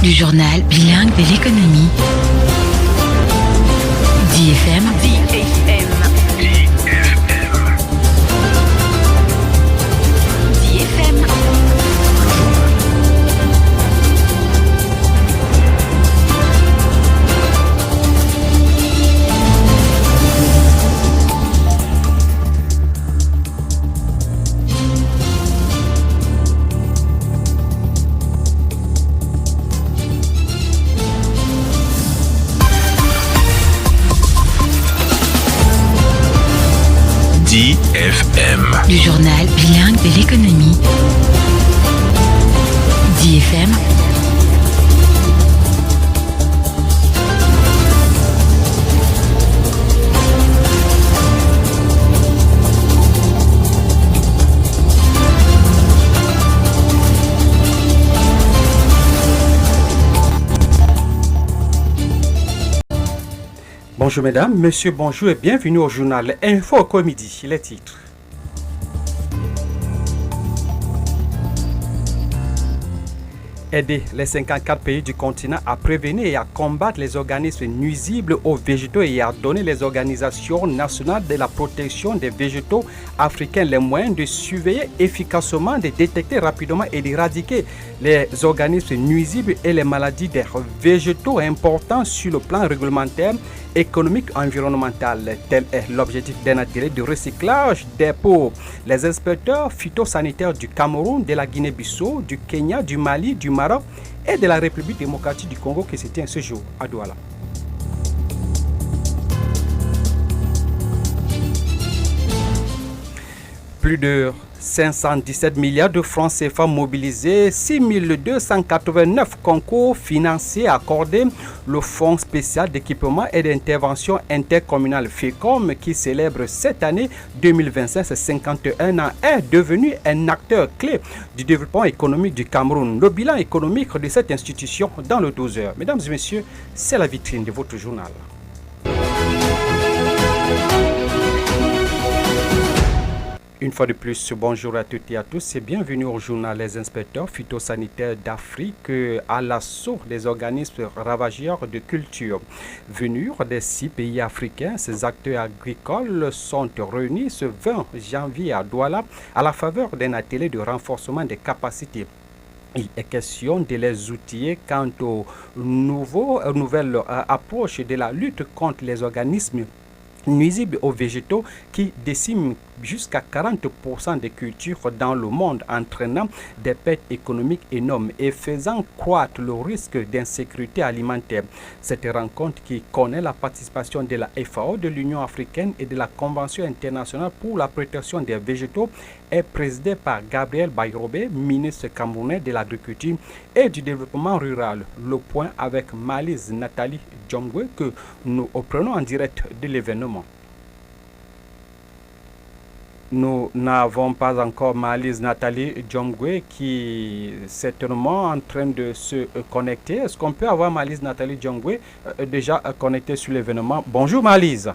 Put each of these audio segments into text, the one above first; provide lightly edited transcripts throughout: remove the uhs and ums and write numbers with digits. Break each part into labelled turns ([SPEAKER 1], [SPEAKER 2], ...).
[SPEAKER 1] du journal bilingue de l'économie. DFM. DFM. DFM.
[SPEAKER 2] DFM.
[SPEAKER 1] Du journal bilingue de l'économie. DFM.
[SPEAKER 3] Bonjour mesdames, messieurs, bonjour et bienvenue au journal Info au midi. Les titres. Aider les 54 pays du continent à prévenir et à combattre les organismes nuisibles aux végétaux et à donner les organisations nationales de la protection des végétaux africains les moyens de surveiller efficacement, de détecter rapidement et d'éradiquer les organismes nuisibles et les maladies des végétaux importants sur le plan réglementaire, économique, environnemental. Tel est l'objectif d'un atelier de recyclage des peaux. Les inspecteurs phytosanitaires du Cameroun, de la Guinée-Bissau, du Kenya, du Mali, du Maroc et de la République démocratique du Congo qui se tient ce jour à Douala. Plus de 517 milliards de francs CFA mobilisés, 6 289 concours financiers accordés. Le Fonds spécial d'équipement et d'intervention intercommunale FECOM qui célèbre cette année 2025 ses 51 ans est devenu un acteur clé du développement économique du Cameroun. Le bilan économique de cette institution dans le 12 heures. Mesdames et messieurs, c'est la vitrine de votre journal. Une fois de plus, bonjour à toutes et à tous et bienvenue au journal Les inspecteurs phytosanitaires d'Afrique à l'assaut des organismes ravageurs de culture. Venus des 6 pays africains, ces acteurs agricoles sont réunis ce 20 janvier à Douala à la faveur d'un atelier de renforcement des capacités. Il est question de les outiller quant aux nouvelles approches de la lutte contre les organismes nuisibles aux végétaux qui déciment jusqu'à 40% des cultures dans le monde, entraînant des pertes économiques énormes et faisant croître le risque d'insécurité alimentaire. Cette rencontre qui connaît la participation de la FAO, de l'Union africaine et de la Convention internationale pour la protection des végétaux est présidée par Gabriel Bayrobé, ministre camerounais de l'Agriculture et du Développement rural. Le point avec Malise Nathalie Djongwe que nous prenons en direct de l'événement. Nous n'avons pas encore Malise Nathalie Djongwe qui est certainement en train de se connecter. Est-ce qu'on peut avoir Malise Nathalie Djongwe déjà connectée sur l'événement? Bonjour Malise.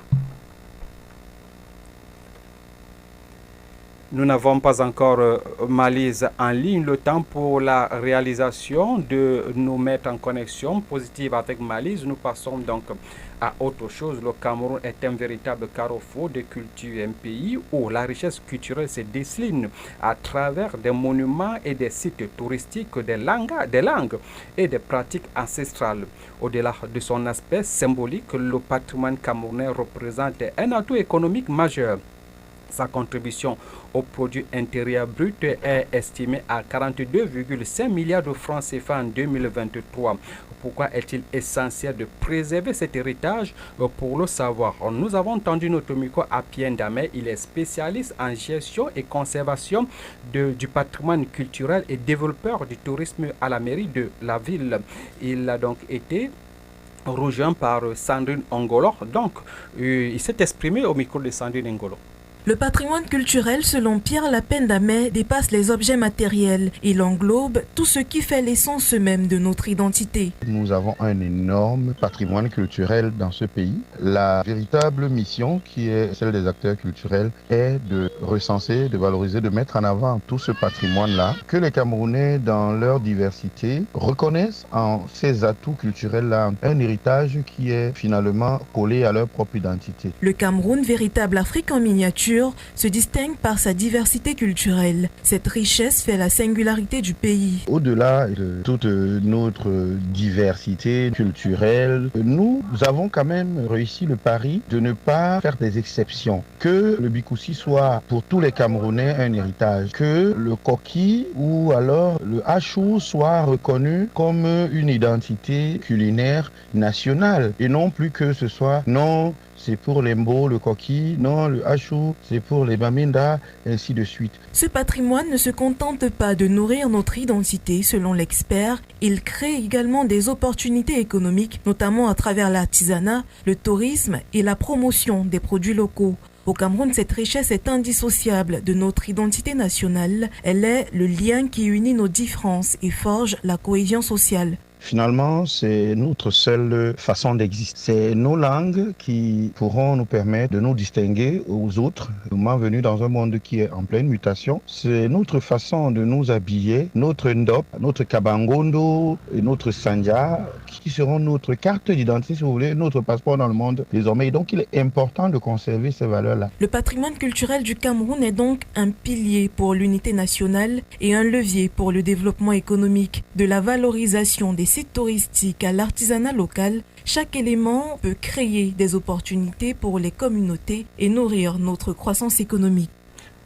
[SPEAKER 3] Nous n'avons pas encore Malise en ligne. Le temps pour la réalisation de nous mettre en connexion positive avec Malise. Nous passons donc à autre chose. Le Cameroun est un véritable carrefour de culture, un pays où la richesse culturelle se décline à travers des monuments et des sites touristiques, des langues et des pratiques ancestrales. Au-delà de son aspect symbolique, le patrimoine camerounais représente un atout économique majeur. Sa contribution au produit intérieur brut est estimée à 42,5 milliards de francs CFA en 2023. Pourquoi est-il essentiel de préserver cet héritage? Pour le savoir, nous avons entendu notre micro à Pierre Ndamé. Il est spécialiste en gestion et conservation du patrimoine culturel et développeur du tourisme à la mairie de la ville. Il a donc été rejoint par Sandrine Ngolo. Donc, il s'est exprimé au micro de Sandrine Ngolo.
[SPEAKER 2] Le patrimoine culturel, selon Pierre Lapendamé, dépasse les objets matériels. Il englobe tout ce qui fait l'essence même de notre identité.
[SPEAKER 4] Nous avons un énorme patrimoine culturel dans ce pays. La véritable mission, qui est celle des acteurs culturels, est de recenser, de valoriser, de mettre en avant tout ce patrimoine-là, que les Camerounais, dans leur diversité, reconnaissent en ces atouts culturels-là un héritage qui est finalement collé à leur propre identité.
[SPEAKER 2] Le Cameroun, véritable Afrique en miniature, se distingue par sa diversité culturelle. Cette richesse fait la singularité du pays.
[SPEAKER 4] Au-delà de toute notre diversité culturelle, nous avons quand même réussi le pari de ne pas faire des exceptions. Que le bikoussi soit pour tous les Camerounais un héritage. Que le koki ou alors le hachou soit reconnu comme une identité culinaire nationale. Et non plus que ce soit non, c'est pour les Mbo, le Koki, non, le Hachou, c'est pour les Baminda, ainsi de suite.
[SPEAKER 2] Ce patrimoine ne se contente pas de nourrir notre identité, selon l'expert. Il crée également des opportunités économiques, notamment à travers l'artisanat, le tourisme et la promotion des produits locaux. Au Cameroun, cette richesse est indissociable de notre identité nationale. Elle est le lien qui unit nos différences et forge la cohésion sociale.
[SPEAKER 4] Finalement, c'est notre seule façon d'exister. C'est nos langues qui pourront nous permettre de nous distinguer aux autres. Nous venus dans un monde qui est en pleine mutation. C'est notre façon de nous habiller, notre ndop, notre kabangondo et notre sandja qui seront notre carte d'identité, si vous voulez, notre passeport dans le monde désormais. Et donc, il est important de conserver ces valeurs-là.
[SPEAKER 2] Le patrimoine culturel du Cameroun est donc un pilier pour l'unité nationale et un levier pour le développement économique. De la valorisation des sites touristiques à l'artisanat local, chaque élément peut créer des opportunités pour les communautés et nourrir notre croissance économique.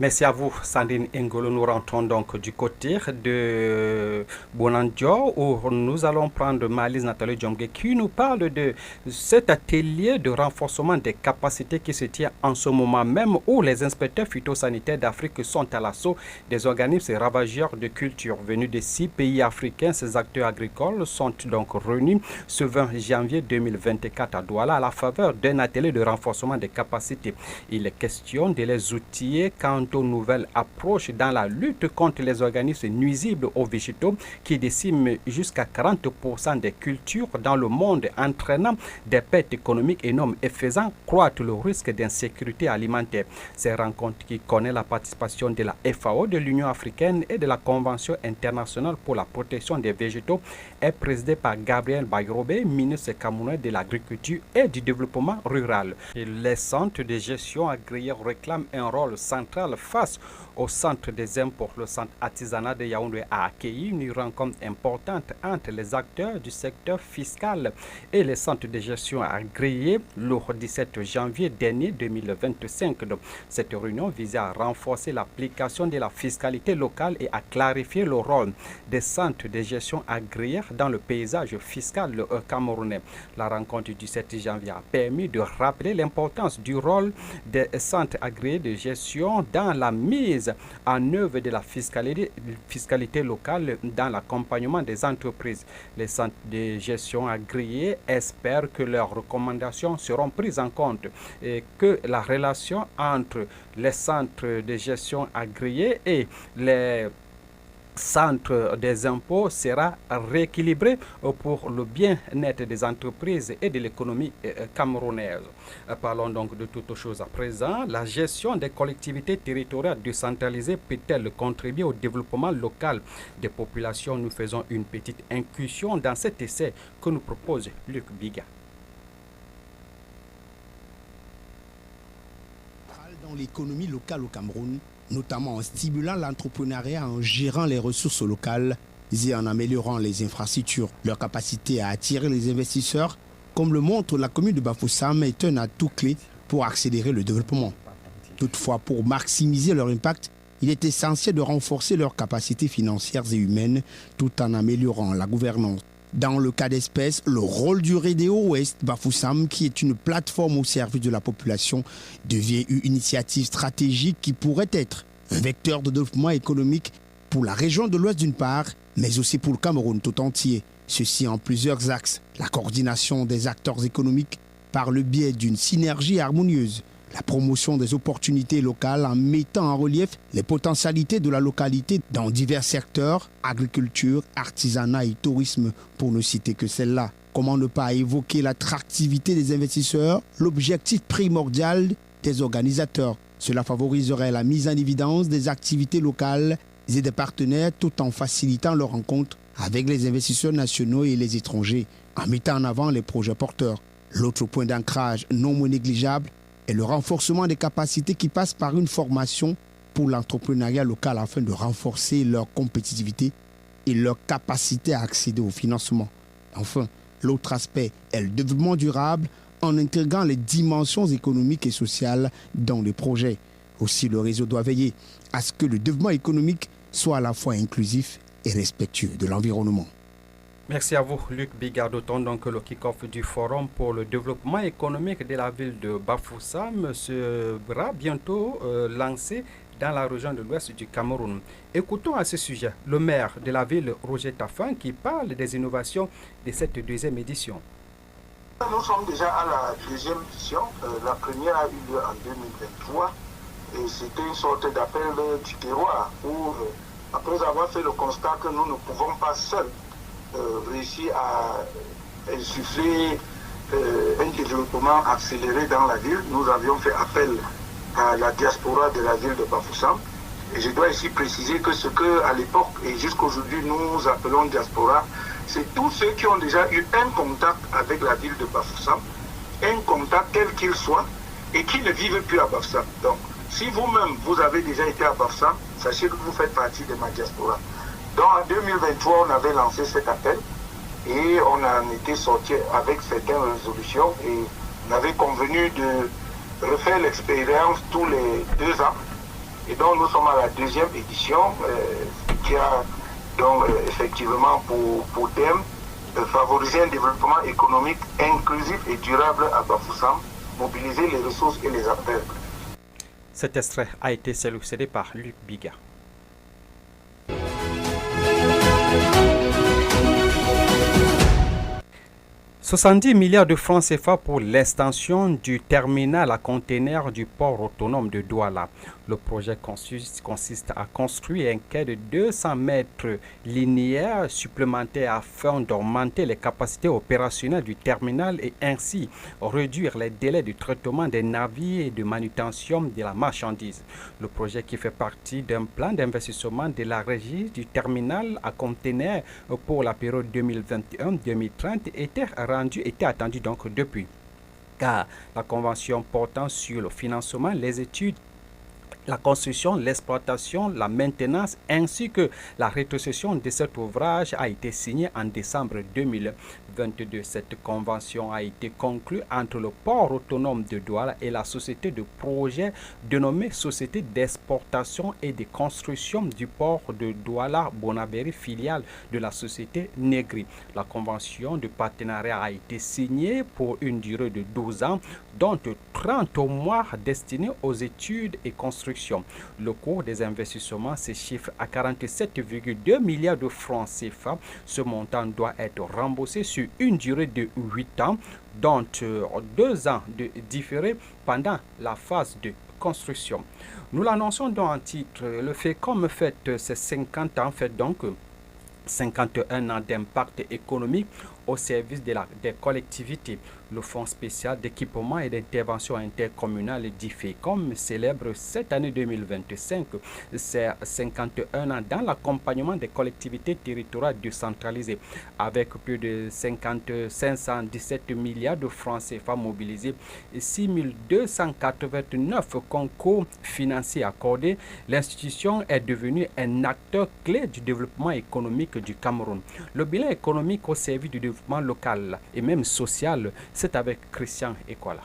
[SPEAKER 3] Merci à vous, Sandrine Ngolo. Nous rentrons donc du côté de Bonandio où nous allons prendre Malise Nathalie Djomge qui nous parle de cet atelier de renforcement des capacités qui se tient en ce moment même où les inspecteurs phytosanitaires d'Afrique sont à l'assaut des organismes ravageurs de culture. Venus de 6 pays africains, ces acteurs agricoles sont donc réunis ce 20 janvier 2024 à Douala à la faveur d'un atelier de renforcement des capacités. Il est question de les outiller quant aux nouvelles approches dans la lutte contre les organismes nuisibles aux végétaux qui déciment jusqu'à 40% des cultures dans le monde, entraînant des pertes économiques énormes et faisant croître le risque d'insécurité alimentaire. Ces rencontres qui connaissent la participation de la FAO, de l'Union africaine et de la Convention internationale pour la protection des végétaux est présidée par Gabriel Bayrobé, ministre camerounais de l'Agriculture et du Développement rural. Et les centres de gestion agrière réclament un rôle central face au centre des impôts. Le centre artisanal de Yaoundé a accueilli une rencontre importante entre les acteurs du secteur fiscal et les centres de gestion agréés le 17 janvier dernier 2025. Donc, cette réunion visait à renforcer l'application de la fiscalité locale et à clarifier le rôle des centres de gestion agréés dans le paysage fiscal camerounais. La rencontre du 7 janvier a permis de rappeler l'importance du rôle des centres agréés de gestion dans la mise en œuvre de la fiscalité locale dans l'accompagnement des entreprises. Les centres de gestion agréés espèrent que leurs recommandations seront prises en compte et que la relation entre les centres de gestion agréés et les centre des impôts sera rééquilibré pour le bien-être des entreprises et de l'économie camerounaise. Parlons donc de toutes choses à présent. La gestion des collectivités territoriales décentralisées peut-elle contribuer au développement local des populations? Nous faisons une petite incursion dans cet essai que nous propose Luc Biga.
[SPEAKER 5] Dans l'économie locale au Cameroun, notamment en stimulant l'entrepreneuriat, en gérant les ressources locales et en améliorant les infrastructures. Leur capacité à attirer les investisseurs, comme le montre la commune de Bafoussam, est un atout clé pour accélérer le développement. Toutefois, pour maximiser leur impact, il est essentiel de renforcer leurs capacités financières et humaines tout en améliorant la gouvernance. Dans le cas d'espèce, le rôle du Rédéo Ouest Bafoussam, qui est une plateforme au service de la population, devient une initiative stratégique qui pourrait être un vecteur de développement économique pour la région de l'Ouest d'une part, mais aussi pour le Cameroun tout entier. Ceci en plusieurs axes. La coordination des acteurs économiques par le biais d'une synergie harmonieuse, la promotion des opportunités locales en mettant en relief les potentialités de la localité dans divers secteurs, agriculture, artisanat et tourisme, pour ne citer que celle-là. Comment ne pas évoquer l'attractivité des investisseurs, l'objectif primordial des organisateurs. Cela favoriserait la mise en évidence des activités locales et des partenaires tout en facilitant leur rencontre avec les investisseurs nationaux et les étrangers, en mettant en avant les projets porteurs. L'autre point d'ancrage non négligeable est le renforcement des capacités qui passe par une formation pour l'entrepreneuriat local afin de renforcer leur compétitivité et leur capacité à accéder au financement. Enfin, l'autre aspect est le développement durable en intégrant les dimensions économiques et sociales dans les projets. Aussi, le réseau doit veiller à ce que le développement économique soit à la fois inclusif et respectueux de l'environnement.
[SPEAKER 3] Merci à vous, Luc Bigardoton. Donc, le kick-off du Forum pour le développement économique de la ville de Bafoussam sera bientôt lancé dans la région de l'ouest du Cameroun. Écoutons à ce sujet le maire de la ville, Roger Taffin, qui parle des innovations de cette deuxième édition.
[SPEAKER 6] Nous sommes déjà à la deuxième édition. La première a eu lieu en 2023 et c'était une sorte d'appel du terroir où, après avoir fait le constat que nous ne pouvons pas seuls réussir à insuffler un développement accéléré dans la ville, nous avions fait appel à la diaspora de la ville de Bafoussam. Et je dois ici préciser que ce que, à l'époque et jusqu'aujourd'hui, nous appelons diaspora, c'est tous ceux qui ont déjà eu un contact avec la ville de Bafoussam, un contact quel qu'il soit, et qui ne vivent plus à Bafoussam. Donc, si vous-même, vous avez déjà été à Bafoussam, sachez que vous faites partie de ma diaspora. Donc, en 2023, on avait lancé cet appel et on en était sorti avec certaines résolutions et on avait convenu de refaire l'expérience tous les 2 ans. Et donc, nous sommes à la deuxième édition qui a donc effectivement pour thème favoriser un développement économique inclusif et durable à Bafoussam, mobiliser les ressources et les appels.
[SPEAKER 3] Cet extrait a été sélectionné par Luc Biga. 70 milliards de francs CFA pour l'extension du terminal à conteneurs du port autonome de Douala. Le projet consiste à construire un quai de 200 mètres linéaires supplémentaires afin d'augmenter les capacités opérationnelles du terminal et ainsi réduire les délais de traitement des navires et de manutention de la marchandise. Le projet, qui fait partie d'un plan d'investissement de la régie du terminal à conteneurs pour la période 2021-2030, était attendu donc depuis. Car la convention portant sur le financement, les études, la construction, l'exploitation, la maintenance ainsi que la rétrocession de cet ouvrage a été signée en décembre 2022. Cette convention a été conclue entre le port autonome de Douala et la société de projet dénommée Société d'exportation et de construction du port de Douala Bonaberi, filiale de la société Negri. La convention de partenariat a été signée pour une durée de 12 ans, dont 30 mois destinés aux études et constructions. Le coût des investissements se chiffre à 47,2 milliards de francs CFA. Ce montant doit être remboursé sur une durée de 8 ans, dont 2 ans de différé pendant la phase de construction. Nous l'annonçons dans un titre. Le FECOM fête ses 50 ans, fait donc 51 ans d'impact économique au service des collectivités. Le Fonds spécial d'équipement et d'intervention intercommunale du FECOM célèbre cette année 2025 ses 51 ans dans l'accompagnement des collectivités territoriales décentralisées, avec plus de 517 milliards de francs CFA mobilisés et 6 289 concours financiers accordés. L'institution est devenue un acteur clé du développement économique du Cameroun. Le bilan économique au service du développement local et même social, c'est avec Christian Ekwala.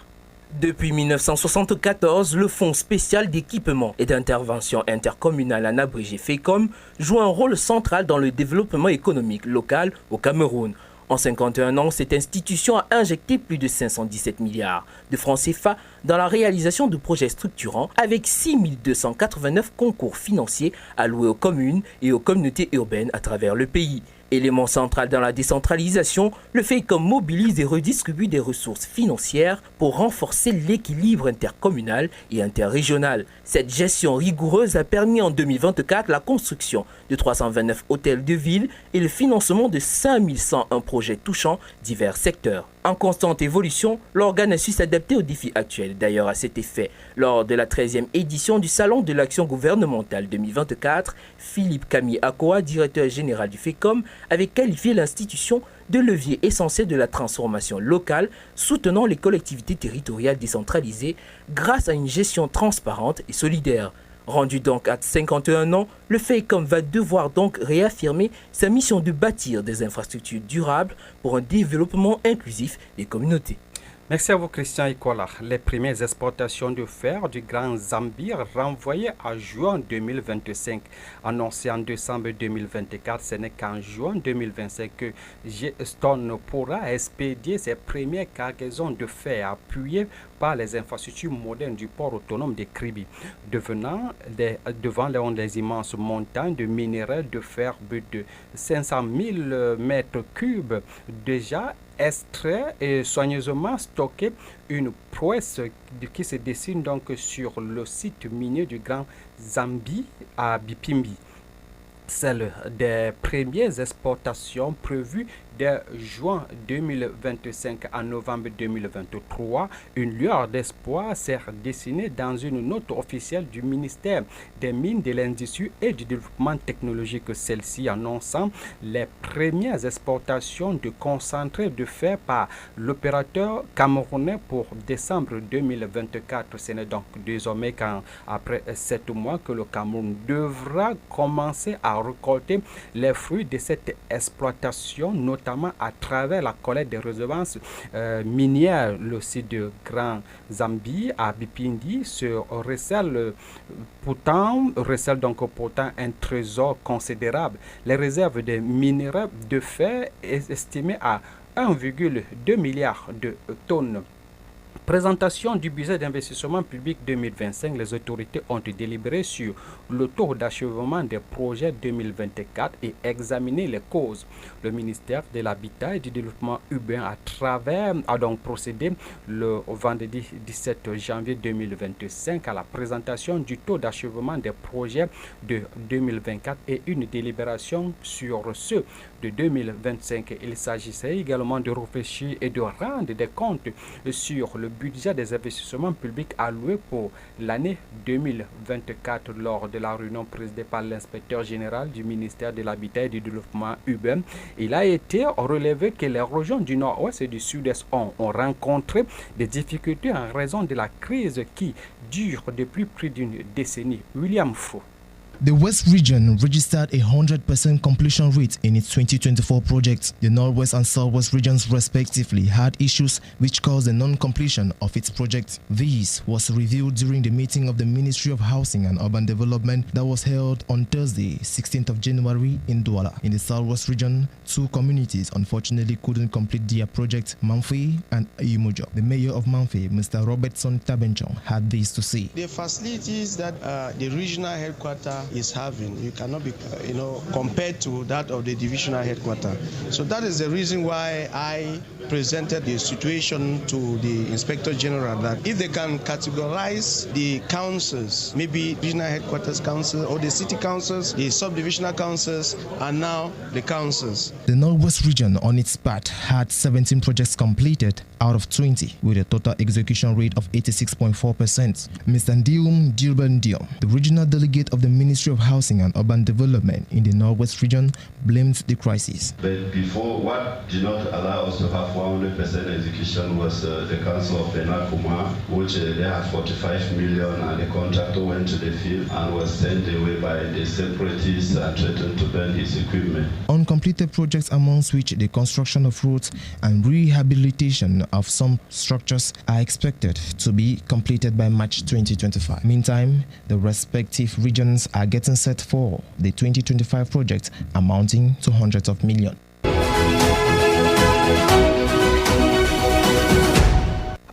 [SPEAKER 7] Depuis 1974, le Fonds spécial d'équipement et d'intervention intercommunale, en abrégé FECOM, joue un rôle central dans le développement économique local au Cameroun. En 51 ans, cette institution a injecté plus de 517 milliards de francs CFA dans la réalisation de projets structurants avec 6 289 concours financiers alloués aux communes et aux communautés urbaines à travers le pays. Élément central dans la décentralisation, le FEICOM mobilise et redistribue des ressources financières pour renforcer l'équilibre intercommunal et interrégional. Cette gestion rigoureuse a permis en 2024 la construction de 329 hôtels de ville et le financement de 5101 projets touchant divers secteurs. En constante évolution, l'organe a su s'adapter aux défis actuels. D'ailleurs, à cet effet, lors de la 13e édition du Salon de l'action gouvernementale 2024, Philippe Camille Akoa, directeur général du FEICOM, avait qualifié l'institution de levier essentiel de la transformation locale, soutenant les collectivités territoriales décentralisées grâce à une gestion transparente et solidaire. Rendu donc à 51 ans, le FEICOM va devoir donc réaffirmer sa mission de bâtir des infrastructures durables pour un développement inclusif des communautés.
[SPEAKER 3] Merci à vous, Christian Ikola. Les premières exportations de fer du Grand Zambie renvoyées à juin 2025. Annoncé en décembre 2024, ce n'est qu'en juin 2025 que G-Stone pourra expédier ses premières cargaisons de fer appuyées par les infrastructures modernes du port autonome de Kribi, devant les immenses montagnes de minerais de fer de 500 000 mètres cubes déjà extrait et soigneusement stocké, une prouesse qui se dessine donc sur le site minier du Grand Zambie à Bipimbi. Celle des premières exportations prévues de juin 2025 à novembre 2023, une lueur d'espoir s'est dessinée dans une note officielle du ministère des Mines, de l'Industrie et du Développement technologique, celle-ci annonçant les premières exportations de concentré de fer par l'opérateur camerounais pour décembre 2024. Ce n'est donc désormais qu'après 7 mois que le Cameroun devra commencer à récolter les fruits de cette exploitation, notamment à travers la collecte des redevances minières. Le site de Grand Zambie à Bipindi recèle donc pourtant un trésor considérable. Les réserves de minerais de fer est estimées à 1,2 milliard de tonnes. Présentation du budget d'investissement public 2025, les autorités ont délibéré sur le taux d'achèvement des projets 2024 et examiné les causes. Le ministère de l'Habitat et du Développement urbain a donc procédé le vendredi 17 janvier 2025 à la présentation du taux d'achèvement des projets de 2024 et une délibération sur ceux de 2025. Il s'agissait également de réfléchir et de rendre des comptes sur le budget des investissements publics alloués pour l'année 2024 lors de la réunion présidée par l'inspecteur général du ministère de l'Habitat et du Développement urbain. Il a été relevé que les régions du Nord-Ouest et du Sud-Est ont rencontré des difficultés en raison de la crise qui dure depuis plus d'une décennie. William Fou.
[SPEAKER 8] The West region registered a 100% completion rate in its 2024 projects. The Northwest and Southwest regions respectively had issues which caused the non-completion of its project. This was revealed during the meeting of the Ministry of Housing and Urban Development that was held on Thursday, 16th of January in Douala. In the Southwest region, 2 communities unfortunately couldn't complete their project, Manfei and Iyumujo. The mayor of Manfei, Mr. Robertson Tabenchong, had this to say.
[SPEAKER 9] The facilities that the regional headquarters is having, you cannot be, compared to that of the divisional headquarters. So that is the reason why I presented the situation to the Inspector General that if they can categorize the councils, maybe regional headquarters council or the city councils, the subdivisional councils, and now the councils.
[SPEAKER 8] The Northwest region on its part had 17 projects completed out of 20 with a total execution rate of 86.4%. Mr. Ndium Dilbandium, the regional delegate of the Ministry of Housing and Urban Development in the Northwest region, blamed the crisis.
[SPEAKER 10] But before, what did not allow us to have 100% execution was the Council of Benakuma, which they had 45 million, and the contractor went to the field and was sent away by the separatists and threatened to burn his equipment.
[SPEAKER 8] Uncompleted projects, amongst which the construction of roads and rehabilitation of some structures, are expected to be completed by March 2025. Meantime, the respective regions are getting set for the 2025 project amounting to hundreds of millions.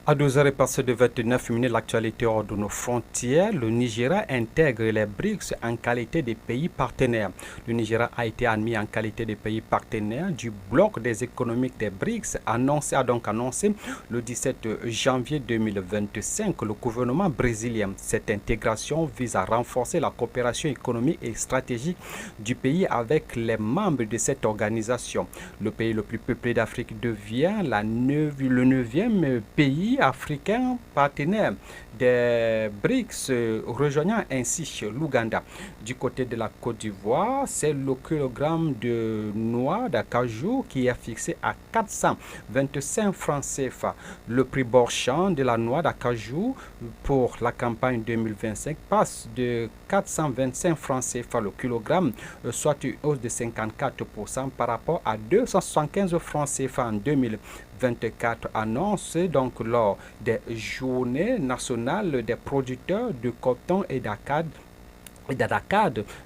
[SPEAKER 3] À 12h passé de 29 minutes, l'actualité hors de nos frontières, le Nigeria intègre les BRICS en qualité de pays partenaires. Le Nigeria a été admis en qualité de pays partenaire du bloc des économiques des BRICS, a donc annoncé le 17 janvier 2025 le gouvernement brésilien. Cette intégration vise à renforcer la coopération économique et stratégique du pays avec les membres de cette organisation. Le pays le plus peuplé d'Afrique devient le 9e pays africain partenaire des BRICS, rejoignant ainsi l'Ouganda. Du côté de la Côte d'Ivoire, c'est le kilogramme de noix d'acajou qui est fixé à 425 francs CFA. Le prix borchant de la noix d'acajou pour la campagne 2025 passe de 425 francs CFA le kilogramme, soit une hausse de 54% par rapport à 275 francs CFA en 2024, annonce donc lors des journées nationales des producteurs de coton et d'arcade.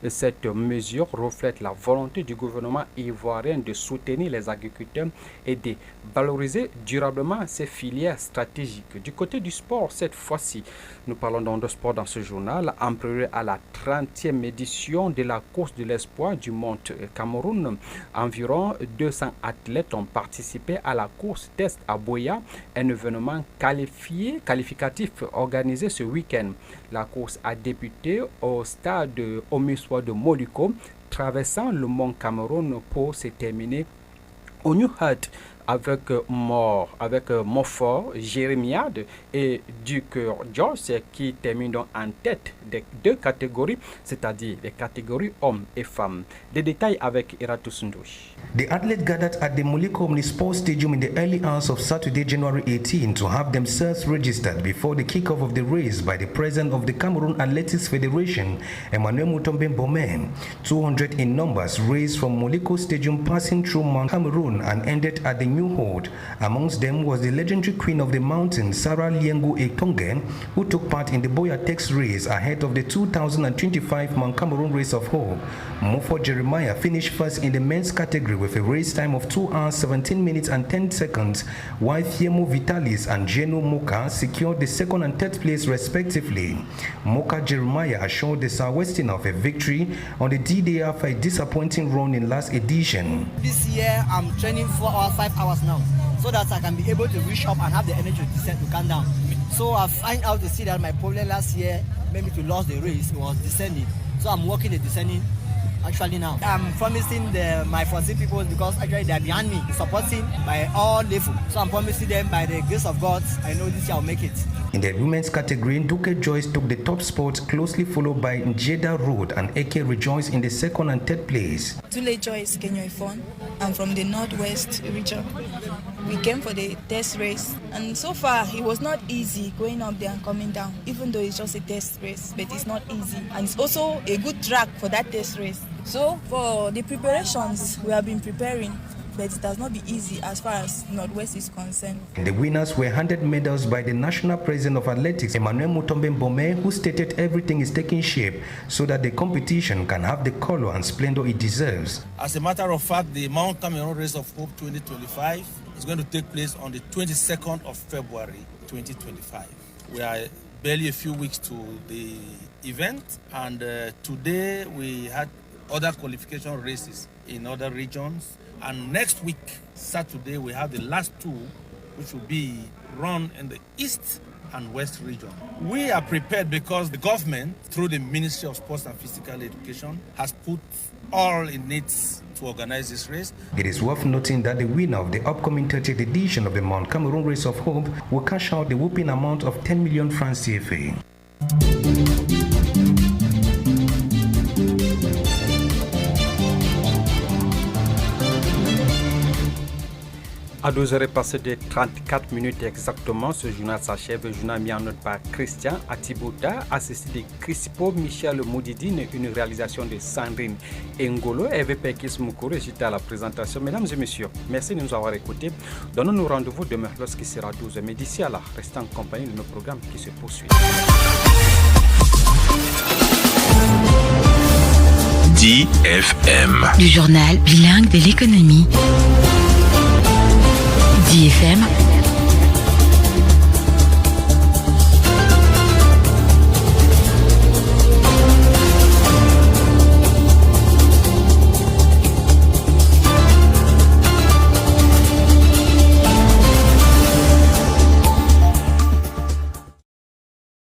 [SPEAKER 3] Cette mesure reflète la volonté du gouvernement ivoirien de soutenir les agriculteurs et de valoriser durablement ces filières stratégiques. Du côté du sport, cette fois-ci, nous parlons donc de sport dans ce journal. En prélude à la 30e édition de la course de l'espoir du Mont Cameroun, environ 200 athlètes ont participé à la course test à Boya, un événement qualificatif organisé ce week-end. La course a débuté au stade Omiswa de Moliko, traversant le Mont Cameroun pour se terminer au New Hut avec Montfort, Jérémiade et Duc George qui terminent donc en tête des deux catégories, c'est-à-dire les catégories hommes et femmes. Des détails avec Eratus Ndouch.
[SPEAKER 11] The athletes gathered at the Moliko Omnisport Stadium in the early hours of Saturday, January 18, to have themselves registered before the kickoff of the race by the president of the Cameroon Athletics Federation, Emmanuel Mutombe Mbome. 200 in numbers raced from Moliko Stadium, passing through Mount Cameroon and ended at the New Hold. Amongst them was the legendary queen of the mountain, Sarah Liengu Etongen, who took part in the Boyatex race ahead of the 2025 Mount Cameroon Race of Hope. Mofo Jeremiah finished first in the men's category with a race time of 2 hours 17 minutes and 10 seconds, while Thiemo Vitalis and Jeno Moka secured the second and third place respectively. Moka Jeremiah assured the Southwestern of a victory on the D-Day after a disappointing run in last edition.
[SPEAKER 12] This year I'm training 4 or 5 hours now, so that I can be able to reach up and have the energy to descend, to calm down. So I find out to see that my problem last year made me to lose the race. It was descending, so I'm working the descending actually now. I'm promising my 14 people, because actually they are behind me, supporting by all levels. So I'm promising them by the grace of God, I know this year I'll make it.
[SPEAKER 11] In the women's category, Duke Joyce took the top spot, closely followed by Njeda Road and Eke Rejoice in the second and third place.
[SPEAKER 13] Tule Joyce Kenyoifon. I'm from the Northwest region. We came for the test race, and so far it was not easy going up there and coming down, even though it's just a test race, but it's not easy. And it's also a good track for that test race. So for the preparations, we have been preparing, but it has not been easy as far as Northwest is concerned.
[SPEAKER 11] The winners were handed medals by the National President of Athletics, Emmanuel Mutombe Mbome, who stated everything is taking shape so that the competition can have the color and splendor it deserves.
[SPEAKER 14] As a matter of fact, the Mount Cameroon Race of Hope 2025 is going to take place on the 22nd of February 2025. We are barely a few weeks to the event, and today we had other qualification races in other regions, and next week, Saturday, we have the last two, which will be run in the East and West region. We are prepared because the government, through the Ministry of Sports and Physical Education, has put all it needs to organize this race.
[SPEAKER 11] It is worth noting that the winner of the upcoming 30th edition of the Mount Cameroon Race of Hope will cash out the whopping amount of 10 million francs CFA.
[SPEAKER 3] À 12h passé de 34 minutes exactement, ce journal s'achève. Le journal mis en note par Christian Atibouta, assisté de Crispo Michel Moudidine, une réalisation de Sandrine Ngolo, Hervé Pekis Moukouré. J'étais à la présentation. Mesdames et messieurs, merci de nous avoir écoutés. Donnons-nous rendez-vous demain lorsqu'il sera 12h. Mais d'ici à là, restez en compagnie de nos programmes qui se poursuivent.
[SPEAKER 1] DFM. Le journal bilingue de l'économie. DFM